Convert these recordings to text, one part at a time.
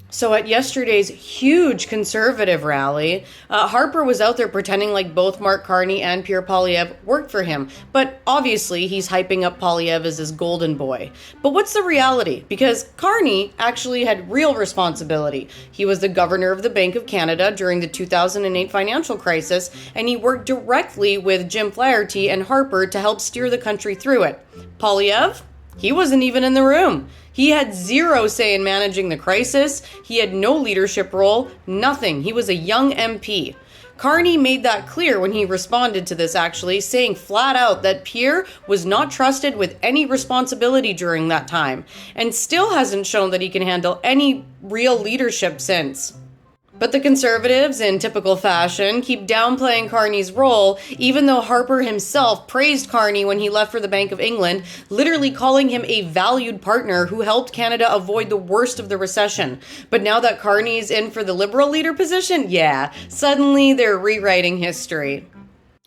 So at yesterday's huge conservative rally, Harper was out there pretending like both Mark Carney and Pierre Poilievre worked for him. But obviously, he's hyping up Poilievre as his golden boy. But what's the reality? Because Carney actually had real responsibility. He was the governor of the Bank of Canada during the 2008 financial crisis, and he worked directly with Jim Flaherty and Harper to help steer the country through it. Poilievre? He wasn't even in the room. He had zero say in managing the crisis. He had no leadership role, nothing. He was a young MP. Carney made that clear when he responded to this, actually, saying flat out that Pierre was not trusted with any responsibility during that time, and still hasn't shown that he can handle any real leadership since. But the Conservatives, in typical fashion, keep downplaying Carney's role, even though Harper himself praised Carney when he left for the Bank of England, literally calling him a valued partner who helped Canada avoid the worst of the recession. But now that Carney's in for the Liberal leader position, yeah, suddenly they're rewriting history.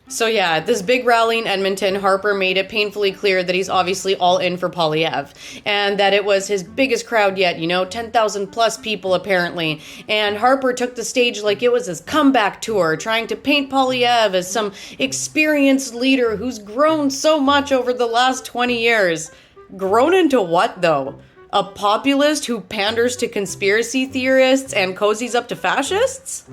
So yeah, at this big rally in Edmonton, Harper made it painfully clear that he's obviously all in for Poilievre, and that it was his biggest crowd yet, 10,000 plus people apparently, and Harper took the stage like it was his comeback tour, trying to paint Poilievre as some experienced leader who's grown so much over the last 20 years. Grown into what, though? A populist who panders to conspiracy theorists and cozies up to fascists?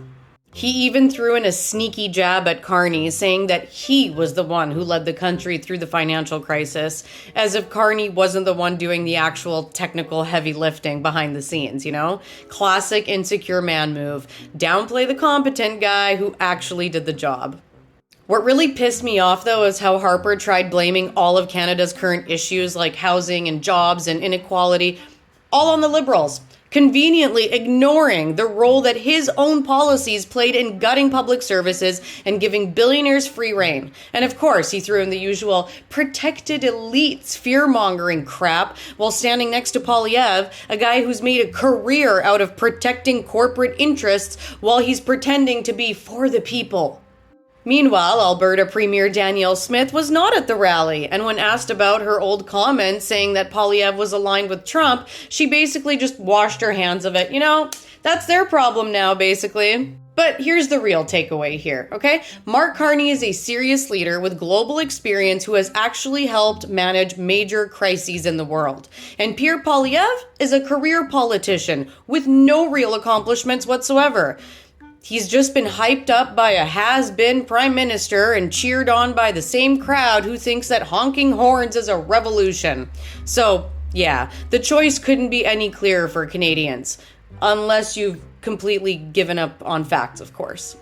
He even threw in a sneaky jab at Carney, saying that he was the one who led the country through the financial crisis, as if Carney wasn't the one doing the actual technical heavy lifting behind the scenes, Classic insecure man move. Downplay the competent guy who actually did the job. What really pissed me off, though, is how Harper tried blaming all of Canada's current issues like housing and jobs and inequality all on the Liberals, conveniently ignoring the role that his own policies played in gutting public services and giving billionaires free rein. And of course, he threw in the usual protected elites fear-mongering crap while standing next to Poilievre, a guy who's made a career out of protecting corporate interests while he's pretending to be for the people. Meanwhile, Alberta Premier Danielle Smith was not at the rally, and when asked about her old comments saying that Poilievre was aligned with Trump, she basically just washed her hands of it. That's their problem now, basically. But here's the real takeaway here, okay? Mark Carney is a serious leader with global experience who has actually helped manage major crises in the world. And Pierre Poilievre is a career politician with no real accomplishments whatsoever. He's just been hyped up by a has-been prime minister and cheered on by the same crowd who thinks that honking horns is a revolution. So, yeah, the choice couldn't be any clearer for Canadians. Unless you've completely given up on facts, of course.